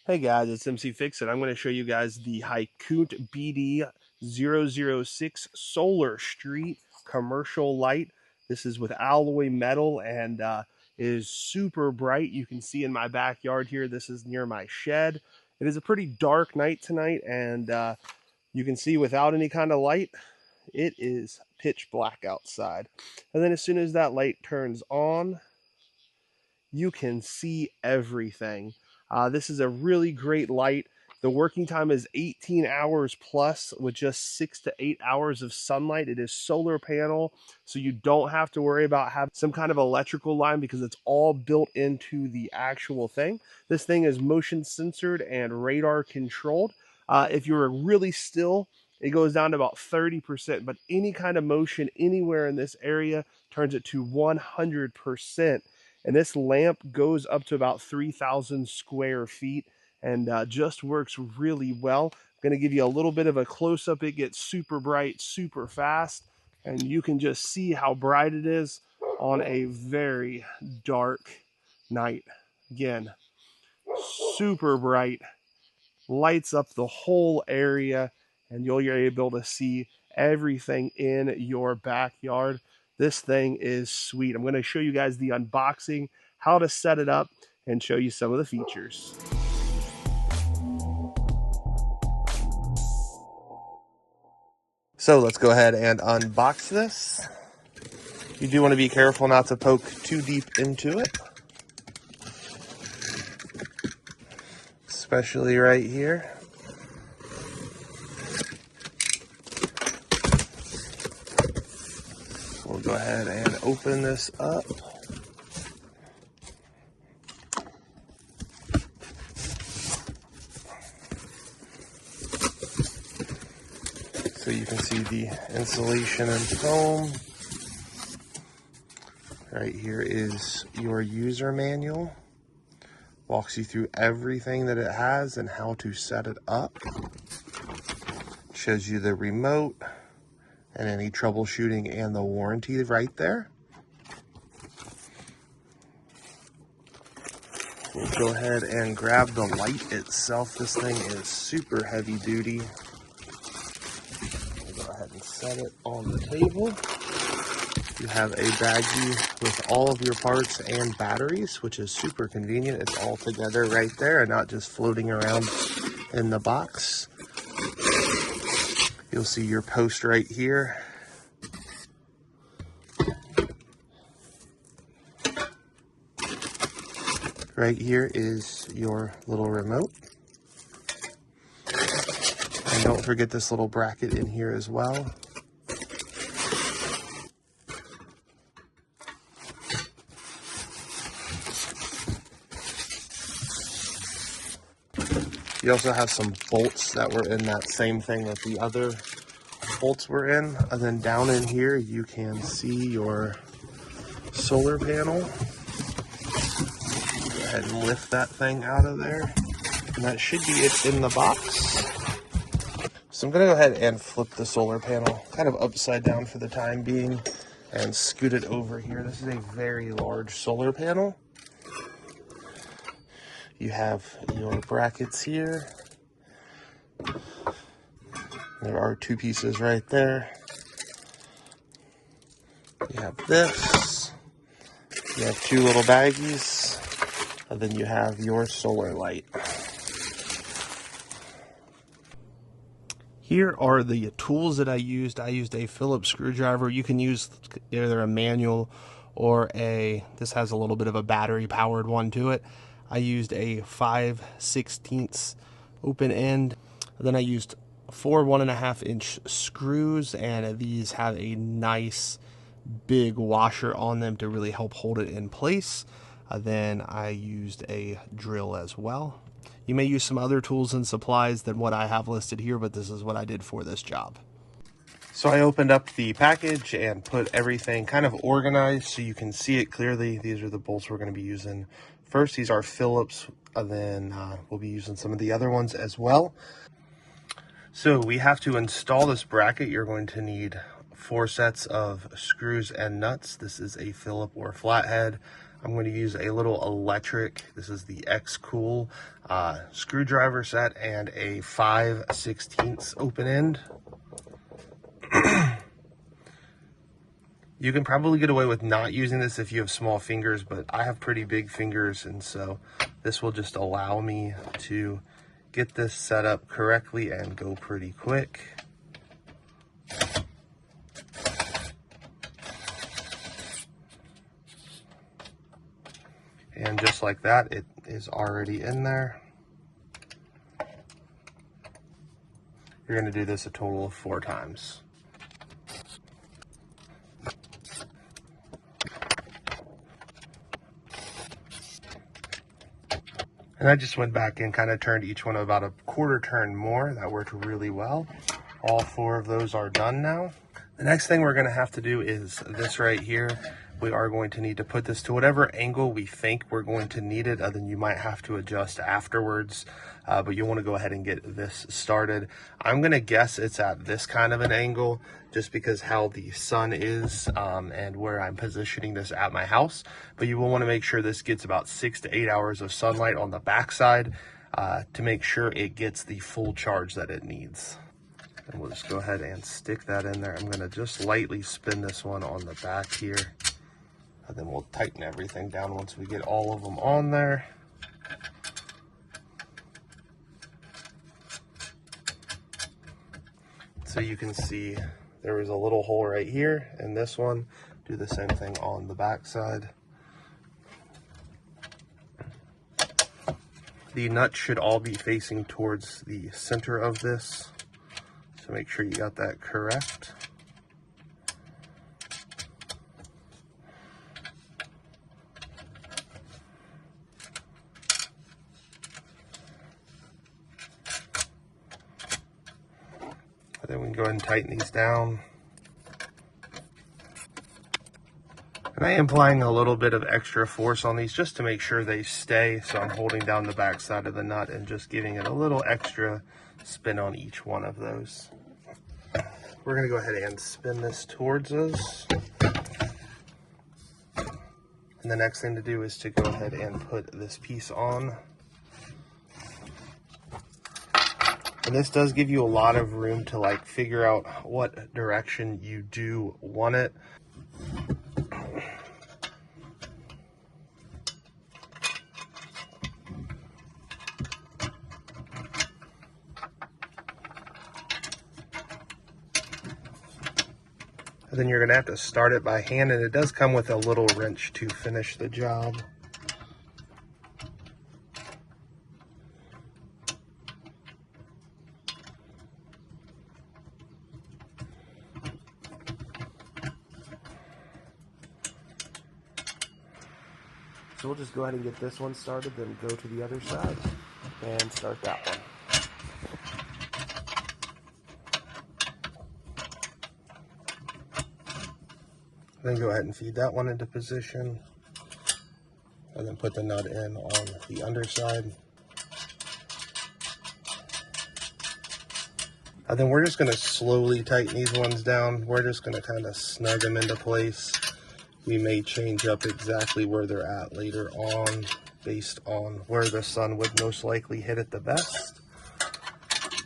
Hey guys, it's mcfixit. I'm going to show you guys the Hykoont BD006 Solar Street commercial light. This is with alloy metal and is super bright. You can see in my backyard here, this is near my shed. It is a pretty dark night tonight, and you can see without any kind of light, it is pitch black outside. And then as soon as that light turns on, you can see everything. This is a really great light. The working time is 18 hours plus with just 6 to 8 hours of sunlight. It is solar panel, so you don't have to worry about having some kind of electrical line because it's all built into the actual thing. This thing is motion censored and radar controlled. If you're really still, it goes down to about 30%, but any kind of motion anywhere in this area turns it to 100%. And this lamp goes up to about 3,000 square feet and just works really well. I'm going to give you a little bit of a close-up. It gets super bright, super fast, and you can just see how bright it is on a very dark night. Again, super bright, lights up the whole area, and you're able to see everything in your backyard. This thing is sweet. I'm going to show you guys the unboxing, how to set it up, and show you some of the features. So let's go ahead and unbox this. You do want to be careful not to poke too deep into it, especially right here. We'll go ahead and open this up. So you can see the insulation and foam. Right here is your user manual. Walks you through everything that it has and how to set it up. Shows you the remote and any troubleshooting and the warranty right there. We'll go ahead and grab the light itself. This thing is super heavy duty. We'll go ahead and set it on the table. You have a baggie with all of your parts and batteries, which is super convenient. It's all together right there and not just floating around in the box. You'll see your post right here. Right here is your little remote. And don't forget this little bracket in here as well. You also have some bolts that were in that same thing that the other bolts were in. And then down in here, you can see your solar panel. Go ahead and lift that thing out of there. And that should be it in the box. So I'm gonna go ahead and flip the solar panel kind of upside down for the time being and scoot it over here. This is a very large solar panel. You have your brackets here. There are two pieces right there. You have this. You have two little baggies. And then you have your solar light. Here are the tools that I used. I used a Phillips screwdriver. You can use either a manual or this has a little bit of a battery powered one to it. I used a 5/16 open end. Then I used 4 1.5-inch screws, and these have a nice big washer on them to really help hold it in place. Then I used a drill as well. You may use some other tools and supplies than what I have listed here, but this is what I did for this job. So I opened up the package and put everything kind of organized so you can see it clearly. These are the bolts we're going to be using. First, these are Phillips, and then we'll be using some of the other ones as well. So we have to install this bracket. You're going to need 4 sets of screws and nuts. This is a Phillips or flathead. I'm going to use a little electric, this is the X-Cool screwdriver set, and a 5/16 open end. You can probably get away with not using this if you have small fingers, but I have pretty big fingers, and so this will just allow me to get this set up correctly and go pretty quick. And just like that, it is already in there. You're going to do this a total of 4 times. And I just went back and kind of turned each one about a 1/4 turn more. That worked really well. All 4 of those are done now. The next thing we're going to have to do is this right here. We are going to need to put this to whatever angle we think we're going to need it. Then you might have to adjust afterwards, but you want to go ahead and get this started. I'm going to guess it's at this kind of an angle just because how the sun is and where I'm positioning this at my house. But you will want to make sure this gets about 6 to 8 hours of sunlight on the backside to make sure it gets the full charge that it needs. And we'll just go ahead and stick that in there. I'm going to just lightly spin this one on the back here. And then we'll tighten everything down once we get all of them on there. So you can see there was a little hole right here in this one. Do the same thing on the back side. The nuts should all be facing towards the center of this. So make sure you got that correct. Then we can go ahead and tighten these down. And I am applying a little bit of extra force on these just to make sure they stay. So I'm holding down the back side of the nut and just giving it a little extra spin on each one of those. We're going to go ahead and spin this towards us. And the next thing to do is to go ahead and put this piece on. And this does give you a lot of room to like figure out what direction you do want it. And then you're going to have to start it by hand, and it does come with a little wrench to finish the job. So we'll just go ahead and get this one started, then go to the other side and start that one. Then go ahead and feed that one into position, and then put the nut in on the underside. And then we're just going to slowly tighten these ones down. We're just going to kind of snug them into place. We may change up exactly where they're at later on based on where the sun would most likely hit it the best.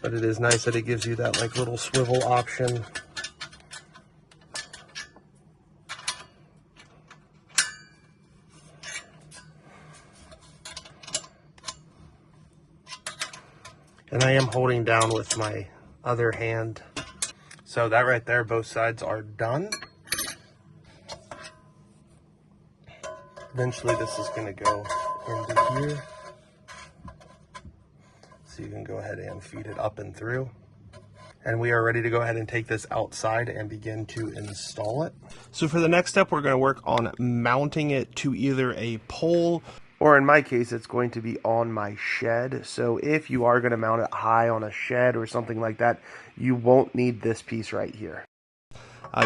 But it is nice that it gives you that like little swivel option. And I am holding down with my other hand. So that right there, both sides are done. Eventually this is going to go into here. So you can go ahead and feed it up and through. And we are ready to go ahead and take this outside and begin to install it. So for the next step, we're going to work on mounting it to either a pole, or in my case, it's going to be on my shed. So if you are going to mount it high on a shed or something like that, you won't need this piece right here.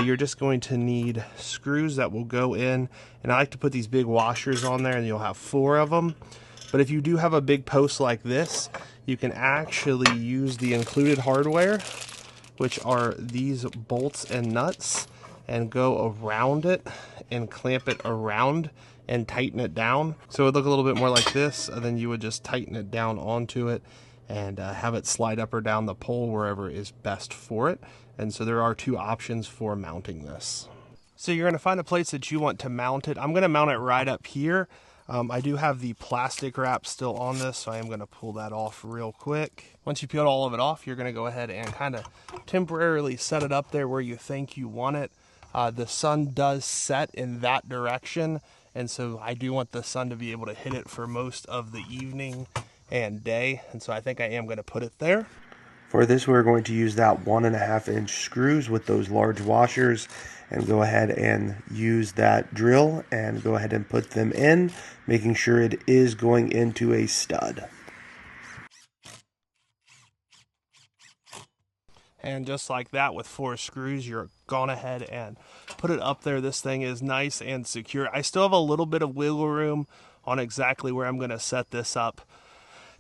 You're just going to need screws that will go in, and I like to put these big washers on there, and you'll have 4 of them. But if you do have a big post like this, you can actually use the included hardware, which are these bolts and nuts, and go around it and clamp it around and tighten it down. So it would look a little bit more like this, and then you would just tighten it down onto it and have it slide up or down the pole wherever is best for it. And so there are two options for mounting this. So you're going to find a place that you want to mount it. I'm going to mount it right up here. I do have the plastic wrap still on this, so I am going to pull that off real quick. Once you peel all of it off, you're going to go ahead and kind of temporarily set it up there where you think you want it. The sun does set in that direction, and so I do want the sun to be able to hit it for most of the evening and day, and so I think I am going to put it there. For this, we're going to use that 1.5 inch screws with those large washers and go ahead and use that drill and go ahead and put them in, making sure it is going into a stud. And just like that, with 4 screws, you're gone ahead and put it up there. This thing is nice and secure. I still have a little bit of wiggle room on exactly where I'm going to set this up,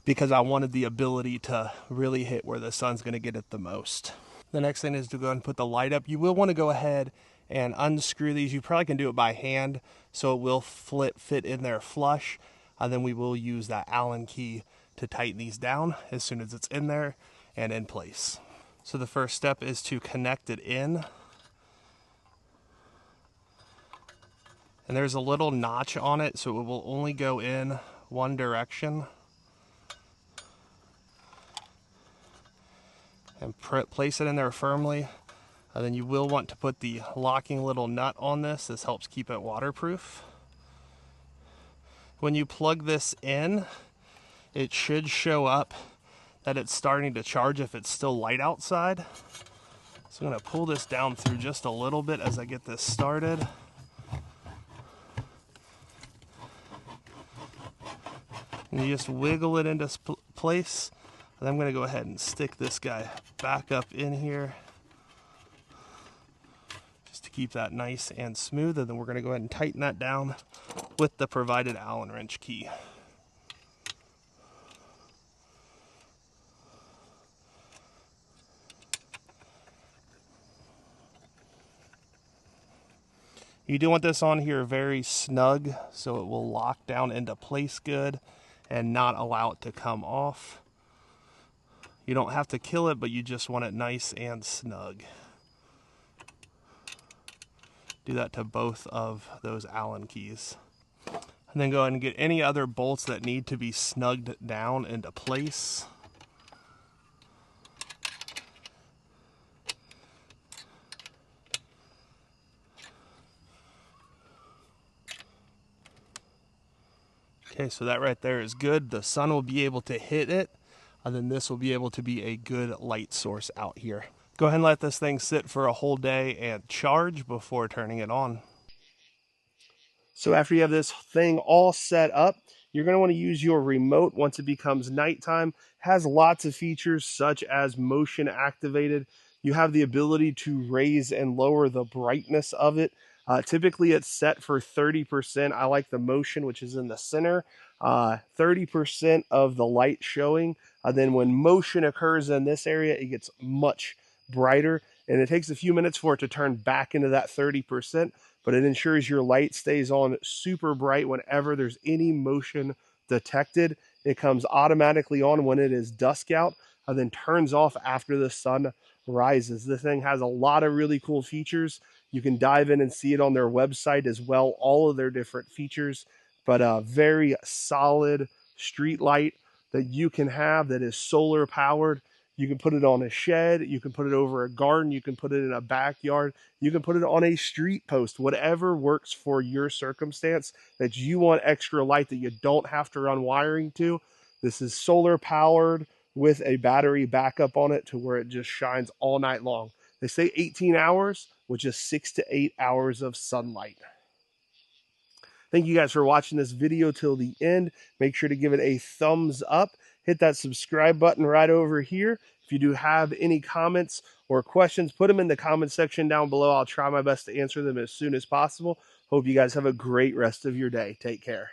because I wanted the ability to really hit where the sun's going to get it the most. The next thing is to go ahead and put the light up. You will want to go ahead and unscrew these. You probably can do it by hand, so it will fit in there flush. And then we will use that Allen key to tighten these down as soon as it's in there and in place. So the first step is to connect it in. And there's a little notch on it, so it will only go in one direction. And place it in there firmly. And then you will want to put the locking little nut on this. This helps keep it waterproof. When you plug this in, it should show up that it's starting to charge if it's still light outside. So I'm going to pull this down through just a little bit as I get this started. And you just wiggle it into place. And I'm going to go ahead and stick this guy back up in here just to keep that nice and smooth. And then we're going to go ahead and tighten that down with the provided Allen wrench key. You do want this on here very snug so it will lock down into place good and not allow it to come off. You don't have to kill it, but you just want it nice and snug. Do that to both of those Allen keys. And then go ahead and get any other bolts that need to be snugged down into place. Okay, so that right there is good. The sun will be able to hit it, and then this will be able to be a good light source out here. Go ahead and let this thing sit for a whole day and charge before turning it on. So after you have this thing all set up, you're going to want to use your remote once it becomes nighttime. It has lots of features such as motion activated. You have the ability to raise and lower the brightness of it. Typically it's set for 30%. I like the motion, which is in the center. 30% of the light showing. Then when motion occurs in this area, it gets much brighter. And it takes a few minutes for it to turn back into that 30%. But it ensures your light stays on super bright whenever there's any motion detected. It comes automatically on when it is dusk out, and then turns off after the sun rises. This thing has a lot of really cool features. You can dive in and see it on their website as well, all of their different features, but a very solid street light that you can have that is solar powered. You can put it on a shed, you can put it over a garden, you can put it in a backyard, you can put it on a street post, whatever works for your circumstance that you want extra light that you don't have to run wiring to. This is solar powered with a battery backup on it to where it just shines all night long. They say 18 hours with just 6 to 8 hours of sunlight. Thank you guys for watching this video till the end. Make sure to give it a thumbs up. Hit that subscribe button right over here. If you do have any comments or questions, put them in the comment section down below. I'll try my best to answer them as soon as possible. Hope you guys have a great rest of your day. Take care.